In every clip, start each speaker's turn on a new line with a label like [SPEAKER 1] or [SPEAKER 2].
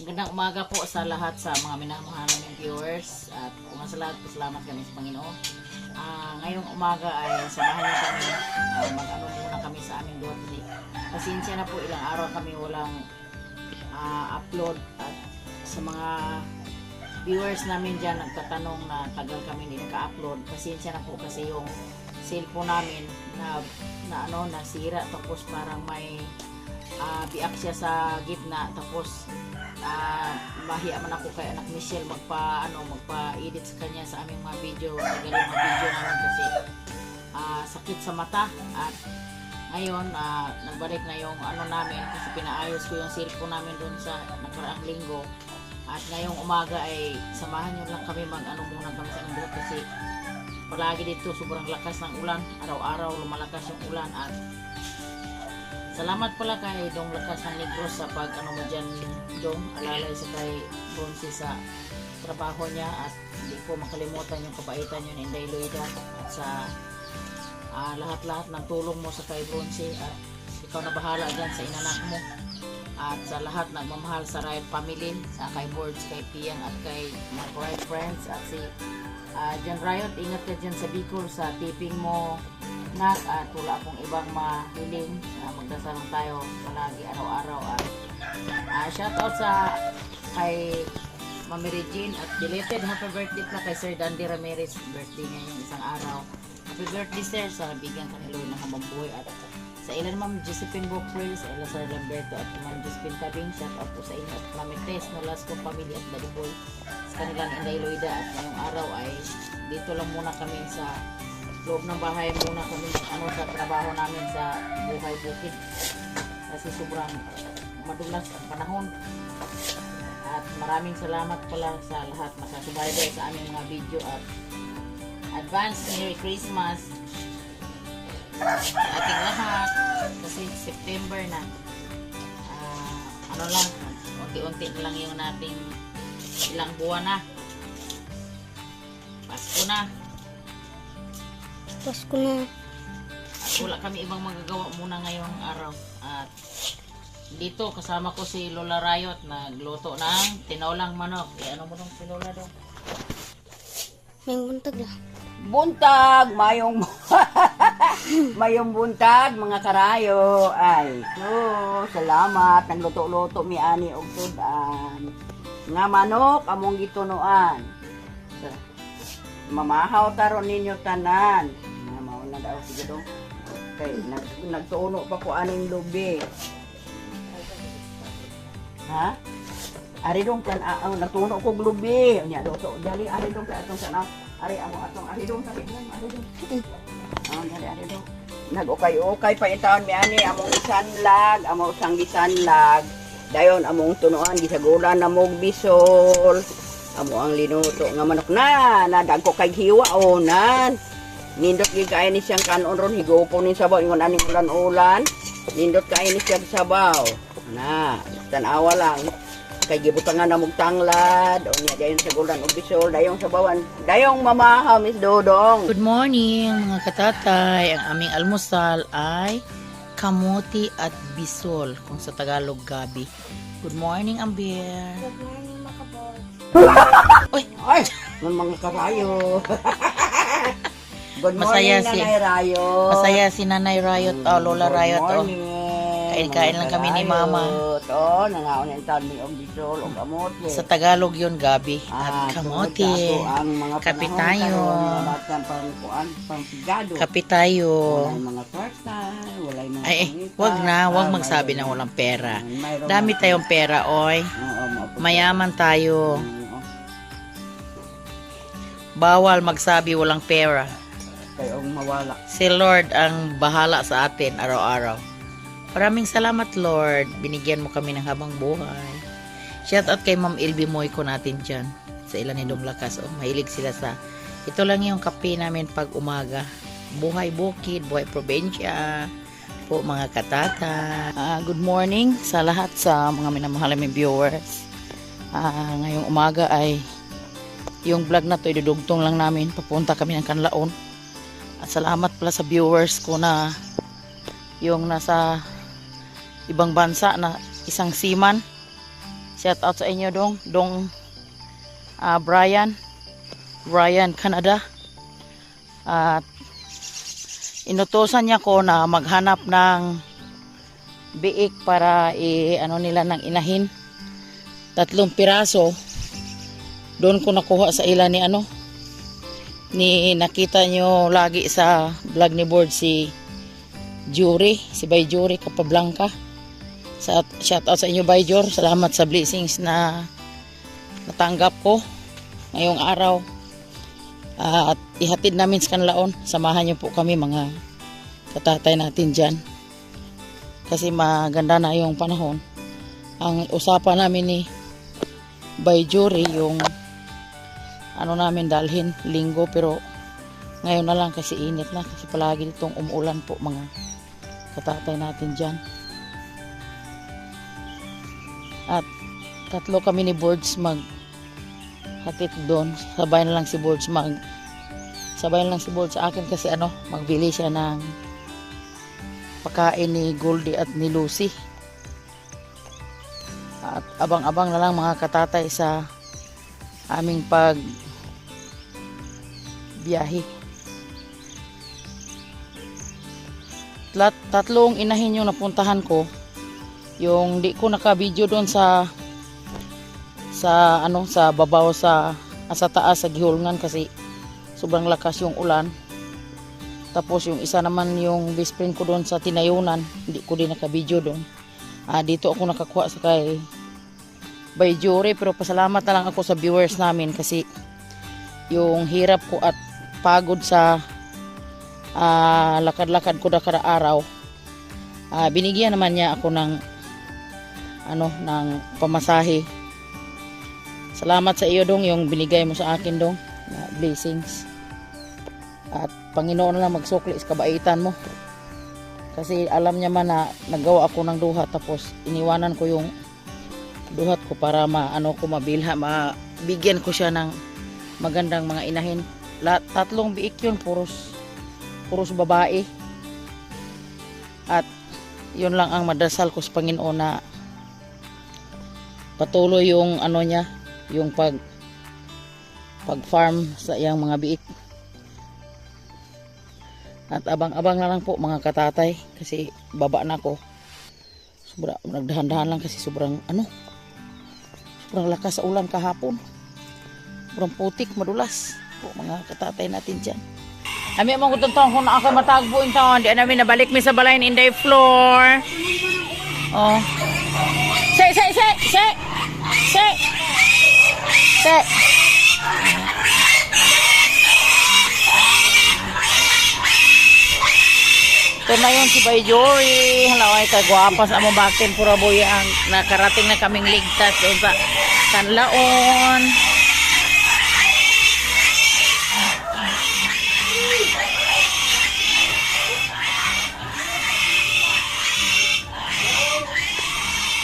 [SPEAKER 1] Magandang umaga po sa lahat sa mga minamahal naming viewers at una sa lahat, salamat kami sa Panginoon. Ngayong umaga ay samahan niyo kami, mag-ano muna kami sa aming dotri. Pasensya na po, ilang araw kami walang upload at sa mga viewers namin dyan nagtatanong na tagal kami hindi naka-upload. Pasensya na po kasi yung cellphone namin nasira, tapos parang may biak siya sa gitna, tapos mahiya man ako kay anak Michelle magpa-edit sa kanya sa aming mga video, magaling mga video namin kasi sakit sa mata. At ngayon nagbalik na yung namin kasi pinaayos ko yung cellphone namin doon sa nakaraang linggo. At ngayong umaga ay samahan nyo lang kami muna kami sa Indot kasi palagi dito sobrang lakas ng ulan, araw-araw lumalakas yung ulan. At salamat pala kay Dong Lakas ng Negros sa pag mo dyan, Dong, alalay sa kay Bronzy sa trabaho niya, at hindi ko makalimutan yung kabaitan niyo ni Inday Loida at sa lahat-lahat ng tulong mo sa kay Bronzy. At ikaw na bahala dyan sa inanak mo at sa lahat nagmamahal sa Riot family, sa kay Boards, kay Pian at kay mga Riot friends at si John Riot. Ingat ka dyan sa Bicol sa tiping mo, nak, at wala akong ibang mahiling. Magdasal lang tayo palagi araw-araw. At shout out sa kay Mami Regine at belated happy birthday pa kay Sir Dandy Ramirez, birthday niya yung isang araw. Happy birthday sir, sa bigyan ka ni Lord ng habang buhay. At sa ilan Ma'am Josephine Bokril, sa ilan Sir Lamberto at Ma'am Josephine Tabing, shout out po sa inyo at Mami Tess, Nolasco family at Daddy Boy sa kanilang Inday Loida. At ngayong araw ay dito lang muna kami sa loob ng bahay muna kami sa trabaho namin sa Buhay Bukid kasi sobrang madulas ang panahon. At maraming salamat pala sa lahat nakasubaybay sa aming mga video at advance Merry Christmas ating lahat kasi September na. Unti-unti na lang yung nating ilang buwan na, Pasko na. At wala kami ibang magagawa muna ngayong araw. At dito kasama ko si Lola Riot na gluto ng tinolang manok. Ano mo nung tinola daw?
[SPEAKER 2] May buntag na.
[SPEAKER 3] Buntag, mayong mayong buntag mga karayo. Ay, salamat nagluto-luto mi ani og sudan. Nga manok among gitunuan. Mamahaw taron ninyo tanan. Nga mao na daw sige dong. Kay nagtuuno pa ko aning lubi. Ha? Ari dong kan nagtuuno ko lubi. Nya do to dali ari dong ka atong sana. Ari amo atong ari dong ari dong. Dali ari dong. Nag-ukay-ukay pa itaon mi ani among isanlag, among sang gisanlag. Dayon among tunuan gisagulan na mog bisol. Amo ang linuto nga manok na dagko kay hiwa onan. Nindot gyud kay ni siyang kanon ron higopon ni sabaw ingon aning ulan-ulan. Nindot kay ni siyang sabaw. Na, tan-awa lang. Kay gibutangan na mog tanglad o niya dayon sa gulan og bisol dayong sabawan. Dayong mamahaw Miss Dodong.
[SPEAKER 1] Good morning mga katatay. Ang aming almusal ay kamote at bisol, kung sa Tagalog gabi. Good morning Amber.
[SPEAKER 2] Good morning, makabol.
[SPEAKER 1] Uy,
[SPEAKER 3] Ay, mga karayo. Good
[SPEAKER 1] Masaya
[SPEAKER 3] morning,
[SPEAKER 1] si-
[SPEAKER 3] Nanay Rayo.
[SPEAKER 1] masaya si Nanay Riot, Lola Riot.
[SPEAKER 3] Good morning.
[SPEAKER 1] Kain-kain lang kami ni Mama.
[SPEAKER 3] Nangaon ang taon ni og bisol og kamote.
[SPEAKER 1] Sa Tagalog yun gabi. At kamote.
[SPEAKER 3] ang mga
[SPEAKER 1] Kape
[SPEAKER 3] panahon
[SPEAKER 1] tayo.
[SPEAKER 3] karon, batan pang pigado.
[SPEAKER 1] Kape tayo.
[SPEAKER 3] Walay mga kwarta, walay mga
[SPEAKER 1] Ay,
[SPEAKER 3] pangita.
[SPEAKER 1] wag magsabi na walang pera.
[SPEAKER 3] Mayroong
[SPEAKER 1] Dami
[SPEAKER 3] mga-
[SPEAKER 1] tayong pera, oy.
[SPEAKER 3] Oo, maupo.
[SPEAKER 1] Mayaman tayo.
[SPEAKER 3] Oo.
[SPEAKER 1] Bawal magsabi walang pera.
[SPEAKER 3] Kayo ang mawala.
[SPEAKER 1] Si Lord ang bahala sa atin araw-araw. Maraming salamat Lord. Binigyan mo kami ng habang buhay. Shout out kay Ma'am Ilby Moyko natin dyan. Sa ilan ni Dong Lakas. Mahilig sila sa... Ito lang yung kape namin pag umaga. Buhay bukid, buhay probinsya. Po mga katata. Good morning sa lahat sa mga minamahal naming viewers. Ngayong umaga ay yung vlog na to idudugtong lang namin. Papunta kami ng Kanlaon. At salamat pala sa viewers ko na yung nasa ibang bansa na isang seaman Shout out sa inyo dong Brian Canada. At inutusan niya ko na maghanap ng biik para ano nila ng inahin. 3 piraso. Doon ko nakuha sa ila ni nakita nyo lagi sa vlog ni Board si Bay Jury Capablanca. Shout out sa inyo, Bay Jor. Salamat sa blessings na natanggap ko ngayong araw. At ihatid namin sa kanlaon. Samahan nyo po kami mga katatay natin dyan. Kasi maganda na yung panahon. Ang usapan namin ni Bay Jury yung namin dalhin linggo, pero ngayon na lang kasi init na, kasi palagi ditong umuulan po mga katatay natin dyan. At 3 kami ni Boards hatid doon. Sabay na lang si Boards sa akin kasi magbili siya ng pagkain ni Goldie at ni Lucy. At abang-abang na lang mga katatay sa aming biyahe. 3 inahin yung napuntahan ko. Yung di ko naka-video doon sa babaw sa taas sa Gihulngan kasi sobrang lakas yung ulan. Tapos yung isa naman yung best friend ko doon sa Tinayunan, hindi ko din naka-video doon. Dito ako nakakuha sa kay Bay Jury, pero pasalamat na lang ako sa viewers namin kasi yung hirap ko at pagod sa lakad-lakad ko na kada araw, binigyan naman niya ako ng pamasahe. Salamat sa iyo dong yung binigay mo sa akin dong blessings. At Panginoon na lang magsukli sa kabaitan mo. Kasi alam niya man na naggawa ako ng duha, tapos iniwanan ko yung duhat ko para mabigyan ko siya ng magandang mga inahin. 3 biik yun, puros babae. At yun lang ang madasal ko sa Panginoon na patuloy yung niya, yung pag farm sa iyang mga biik. At abang-abang na lang po mga katatay kasi baba na ako. Nagdahan-dahan lang kasi sobrang lakas sa ulan kahapon. Sobrang putik, madulas po mga katatay natin dyan. Kami amang kutuntong kung ako matagbuin taon, di namin nabalik mi sa balayin in the floor. Oh. Say. Ito na yun si Bay Jury. Halaway ka, guwapas among bakin pura boy ang nakarating na kaming ligtas doon sa Kanlaon.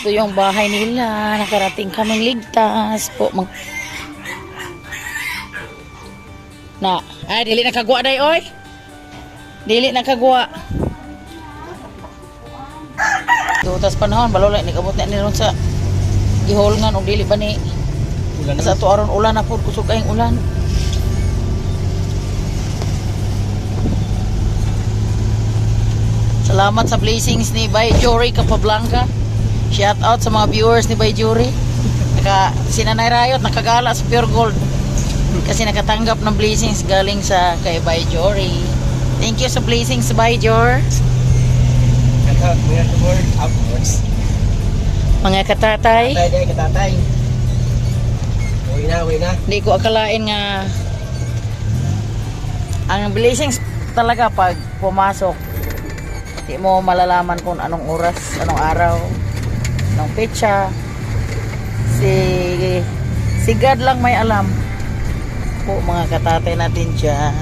[SPEAKER 1] Ito yung bahay nila. Nakarating kaming ligtas po. Dili na kagwa day oy. Dili na kagwa. Tutas panahon balolay ni kabot na ni ron sa Gihulngan og dili pa ni sa to aron ulan na pud kusog kayong ulan. Salamat sa blessings ni Bay Jury Capablanca. Shout out sa mga viewers ni Bay Jury. Si Nanay Rayot nakagala sa Pure Gold kasi nakatanggap ng blessings galing sa kay Bay Jury. Thank you sa blessings Bay Jor. Mga katatay.
[SPEAKER 3] Katatay. Uwi na.
[SPEAKER 1] Hindi ko akalain nga ang blessings talaga pag pumasok. Hindi mo malalaman kung anong oras, anong araw, anong petsa. Si God lang may alam. Po mga katatay natin dyan.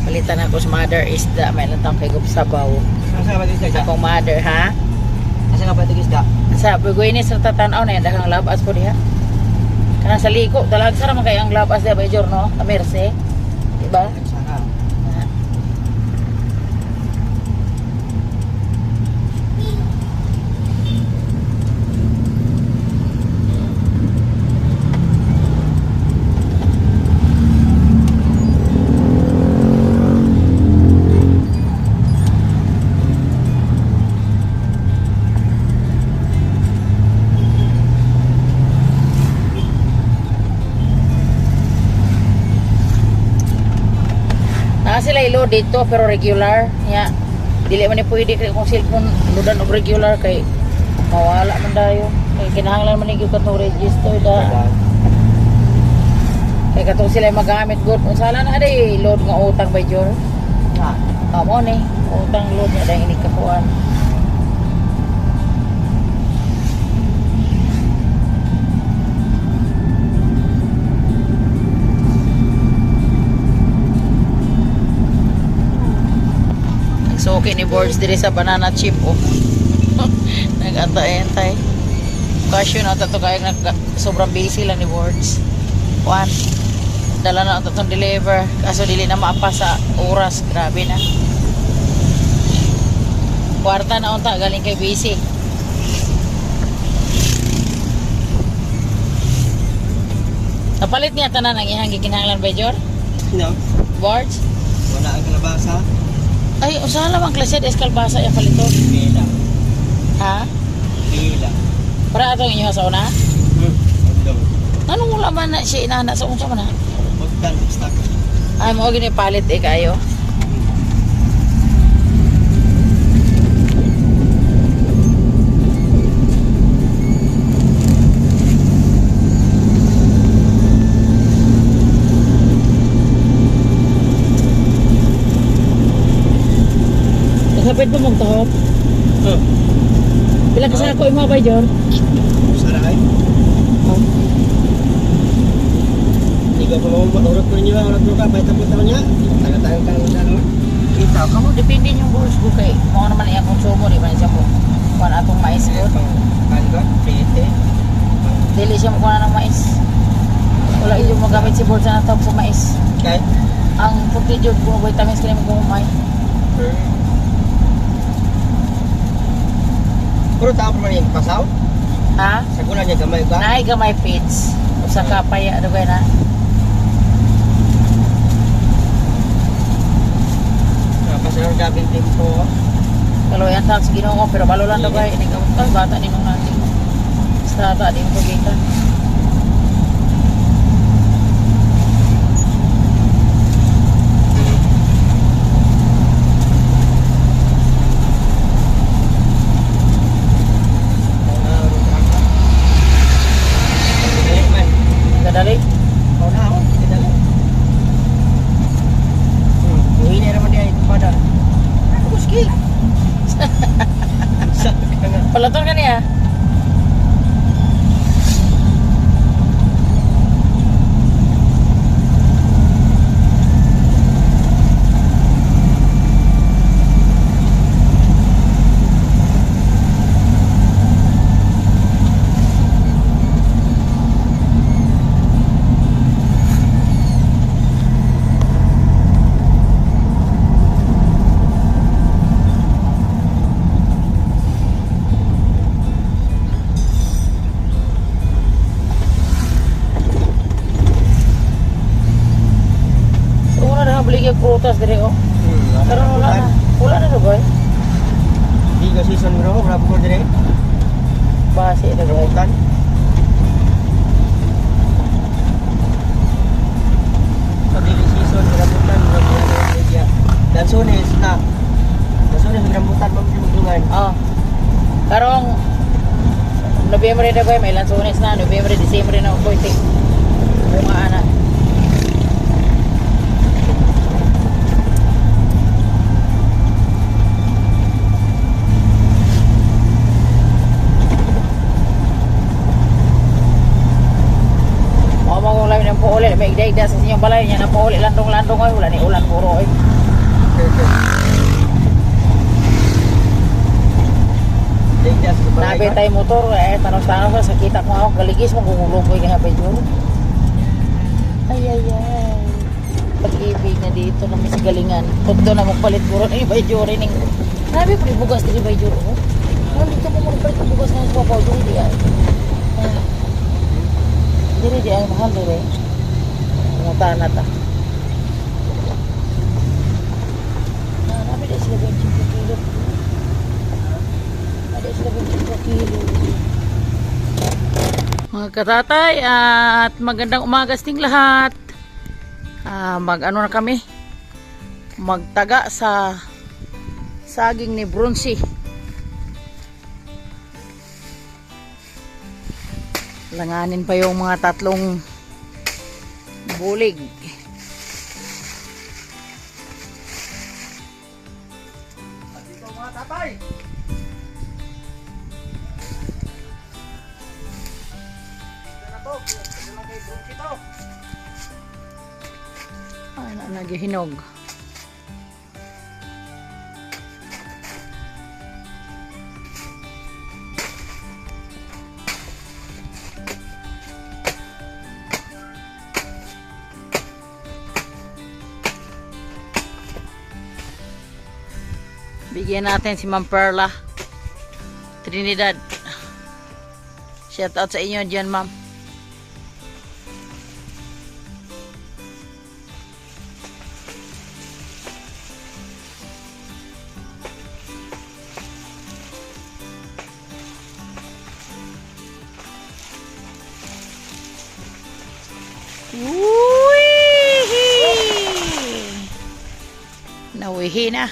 [SPEAKER 1] Palitan ako sa mother isda, may lang kay Gupsabaw. Akong mother, ha?
[SPEAKER 4] sa nga patigis da.
[SPEAKER 1] Sa Bugoyne sa tatanaw na yan, daghang labas po diha. Kana sa liko, talag sa naman kay ang labas diha by Jorno, Amerse. Diba?
[SPEAKER 4] Sana.
[SPEAKER 1] Sila ilo dito pero regular nya dili man ni pwede kay kung cellphone ludan og regular kay mawala man dayo kay kinahanglan man gyud katong register da kay katong sila magamit gud unsa na day load nga utang by Jor
[SPEAKER 4] Ha.
[SPEAKER 1] amo ni utang load nya dahil ini kapuan so okay ni boards diri sa banana chip oh. Nag-antay-antay. Kasyo na ito kaya sobrang busy lang ni boards. One. Dala na ito itong deliver. Kaso dili na maapa sa oras. Grabe na. Kwarta na unta galing kay busy. Napalit niya tanan ang ihang gikinahanglan by Jor?
[SPEAKER 4] No.
[SPEAKER 1] Boards?
[SPEAKER 4] Wala ang kalabasa.
[SPEAKER 1] Ay, usaha lang ang klase de eskalbasa yung palito.
[SPEAKER 4] Pila.
[SPEAKER 1] Ha?
[SPEAKER 4] Pila.
[SPEAKER 1] Para atong inyo sa una?
[SPEAKER 4] Undong.
[SPEAKER 1] Anong wala man na siya inana sa unsa man na?
[SPEAKER 4] Pagdan stock.
[SPEAKER 1] Ay, mo gini palit kayo. Kapit mo mong tahop?
[SPEAKER 4] Oh.
[SPEAKER 1] Pila ka sa ako yung mga bay, Jor?
[SPEAKER 4] Saray.
[SPEAKER 1] Oh.
[SPEAKER 4] Hindi ko pa maurot ko ninyo. Urot ko ka. Baita po taon niya. Taga-tagang taon na no.
[SPEAKER 1] Kita, kamu depende yung boss ko kay mo naman yung konsumo, di ba siya mo? Kuan atong mais ko.
[SPEAKER 4] Kaligo. Pete.
[SPEAKER 1] Dili siya mo kuha ng mais. Wala yung magamit si board sa natawag sa mais.
[SPEAKER 4] Kay?
[SPEAKER 1] Ang puti jud kung vitamins kaya mo kumay.
[SPEAKER 4] Puro tao pa man yung pasaw.
[SPEAKER 1] Ha?
[SPEAKER 4] Sa gula niya gamay ka.
[SPEAKER 1] Naay gamay feeds. Usa ka paya ano ba na?
[SPEAKER 4] Pasaw gabing tempo.
[SPEAKER 1] Kalau yan tawag sa Ginoo pero balo lang daw ini gamot ay bata ni nung natin. Strata di mo kita. Kadali.
[SPEAKER 4] Kau na ako. Kita lang. Uwi na naman diya ito pada. Ako ski.
[SPEAKER 1] Palaton ka niya. Beli ke prutas dari oh. Pero wala na. Wala na boy.
[SPEAKER 4] Di ka season bro, berapa ko dire?
[SPEAKER 1] Basi na boy.
[SPEAKER 4] Rambutan. Pag di season rambutan, dia. Dan sunes na. Dan sunes rambutan mo magdungan.
[SPEAKER 1] Oh. Karong Nobyembre na boy, may lansones na. Nobyembre, Disyembre na boy. Bunga ana. Ulit may ida sa inyong balay niya na po ulit landong-landong ay wala ni ulan puro ay.
[SPEAKER 4] Dayjas sa balay
[SPEAKER 1] Nabi
[SPEAKER 4] ka.
[SPEAKER 1] tayo motor, tanong-tanong sa sakita ko ako, galigis mo gumulong ko yung habay dyan. Ay, ay, ay. Pag-ibig na dito kami sa galingan. Punto na magpalit puro na yung bayjuri ning. Nabi ko, bugas din yung bayjuri ko. Dito ko magpalit yung bugas na sa papaw dyan. Di ay. Di ay, mahal dire. Pumunta na ta. Nabi dahil sila 25 kilo. Ada sila 25 kilo. Mga katatay at magandang umaga sa ting lahat. Mag-ano na kami? Magtaga sa saging ni Bronzy. Langanin pa yung mga tatlong bulig.
[SPEAKER 4] Dito mga tatay. Dito na to. Dito na kay Bronzy to.
[SPEAKER 1] Ano, naghihinog. Bigyan natin si Ma'am Perla Trinidad. Shout out sa inyo dyan, ma'am. Nawihi na.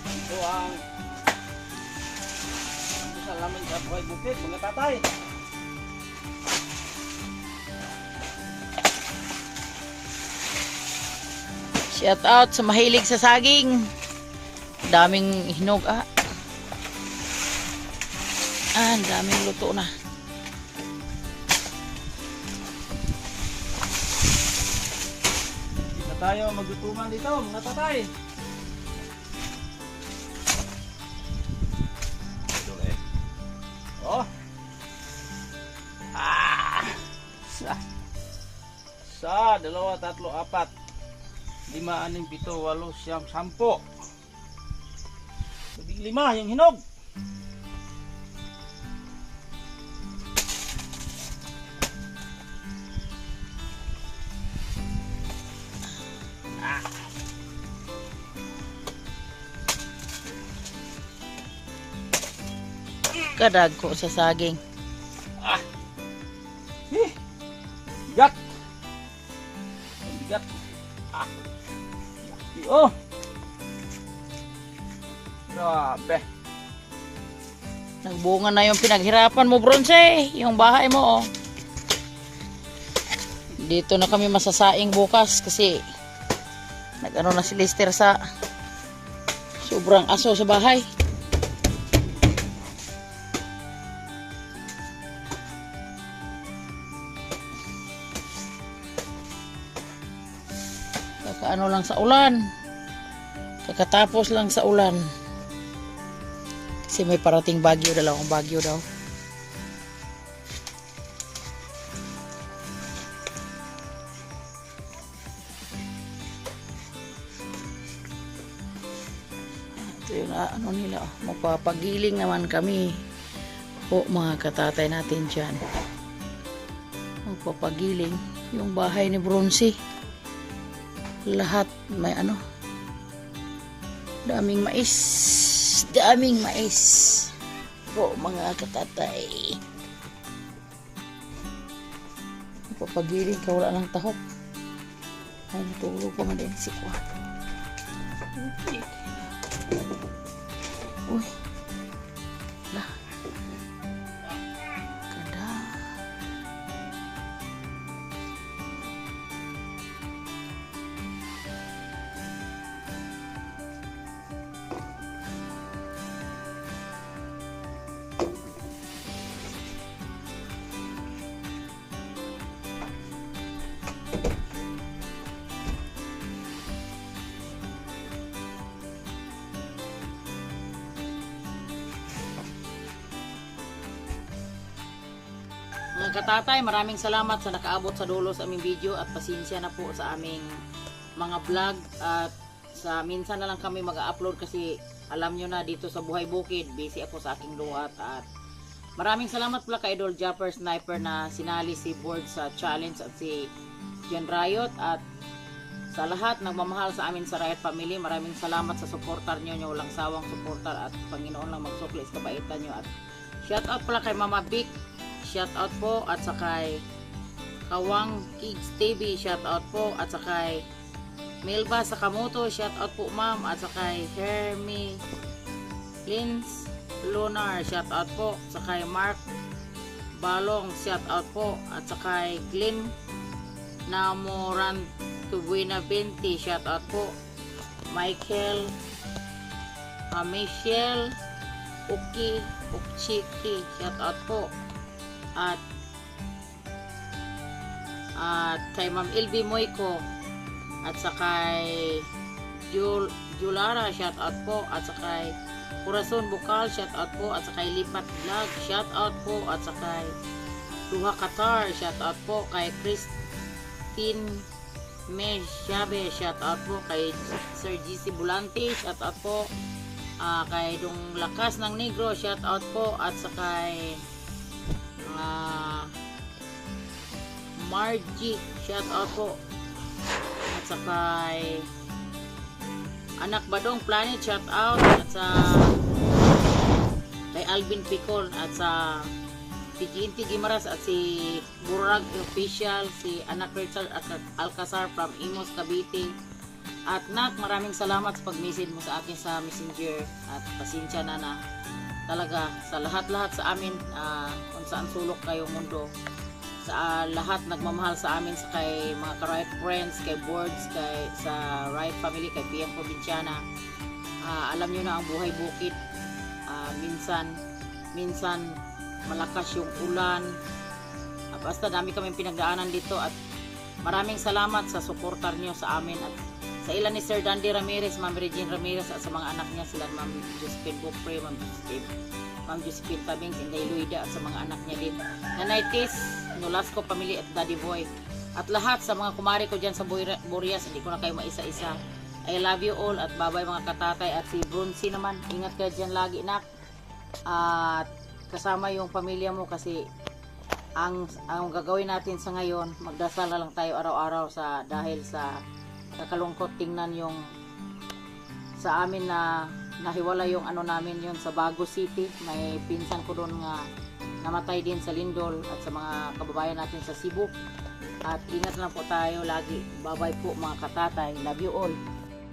[SPEAKER 4] Ito ang salamin sa buhay bukid, mga tatay.
[SPEAKER 1] Shout out sa mahilig sa saging. Daming hinog ang daming luto na.
[SPEAKER 4] Hindi na tayo maglutuman dito, mga tatay. Ito Oh. Sa 2, 3, 4, 5, 6, 7, 8, 9, 10. Sabing 5 yung hinog.
[SPEAKER 1] Kadag ko sa saging.
[SPEAKER 4] Bigat. Bigat. Oh. Grabe.
[SPEAKER 1] Nagbunga na yung pinaghirapan mo, Bronzy. Yung bahay mo, oh. Dito na kami masasaing bukas kasi nag-ano na si Lester sa sobrang aso sa bahay. Kakaano lang sa ulan. Kakatapos lang sa ulan. Kasi may parating bagyo, dalawang bagyo daw. Ito yung ano nila, magpapagiling naman kami po mga katatay natin dyan. Magpapagiling yung bahay ni Bronzy. Lahat may ano, daming mais po mga katatay. Papagiling ka, wala ng tahok. Ay, natulog pa nga din si Kwa. Uy, lah, kada. Mga katatay, maraming salamat sa nakaabot sa dulo sa aming video at pasensya na po sa aming mga vlog at sa minsan na lang kami mag-upload kasi alam nyo na dito sa Buhay Bukid, busy ako sa aking luhat at maraming salamat pala kay Idol Japper Sniper na sinali si Board sa challenge at si John Riot at sa lahat nagmamahal sa amin sa Riot Family, maraming salamat sa supportar nyo, walang sawang supportar at Panginoon lang magsukli sa kabaitan nyo at shout out pala kay Mama Vic, shout out po at sa kay Kawang Kids TV, shout out po at sa kay Melba Sakamoto, shout out po ma'am at sa kay Hermie Lins Lunar, shout out po sa kay Mark Balong, shout out po at sa kay Glenn Namoran Buenavente, shout out po Michael Michelle Ukchiki, shout out po at kay Ma'am LB Moyko at sa kay Julara, shout out po at sa kay Corazon Bukal, shout out po at sa kay Lipat Vlog, shout out po at sa kay Luha Qatar, shout out po kay Christine Meshabe, shout out po kay Sir GC Bulante, shout out po kay Dong Lakas ng Negro, shout out po at sa kay Margie, shout out po at sa kay Anak Badong Planet, shout out at sa kay Alvin Picol at sa PGNT Gimaras at si Burag Official, si Anak Richard Alcazar from Imos, Cavite. At Nak, maraming salamat sa pag-message mo sa akin sa Messenger at pasensya na talaga sa lahat-lahat sa amin kung saan sulok kayo mundo. Sa lahat nagmamahal sa amin sa kay mga ka-Riot friends, kay boards, kay sa Riot Family, kay PM Provinciana. Alam nyo na ang Buhay Bukid. Minsan malakas yung ulan. Basta dami kami pinagdaanan dito at maraming salamat sa suportar nyo sa amin at sa ilan ni Sir Dandy Ramirez, Ma'am Regine Ramirez at sa mga anak niya sila Ma'am Josephine Bupre, Ma'am Josephine Tabings, Inday Luida at sa mga anak niya din. Nanay Tis, Nolasco Family at Daddy Boy. At lahat sa mga kumari ko dyan sa Burias, hindi ko na kayo maisa-isa. I love you all at babay mga katatay at si Brunsi naman. Ingat ka dyan lagi, Nak. At kasama yung pamilya mo kasi ang gagawin natin sa ngayon, magdasal na lang tayo araw-araw dahil sa kalungkot. Tingnan yung sa amin na nahiwala yung ano namin yun sa Bago City. May pinsan ko doon nga namatay din sa lindol at sa mga kababayan natin sa Cebu. At ingat lang po tayo lagi. Bye-bye po mga katatay. Love you all.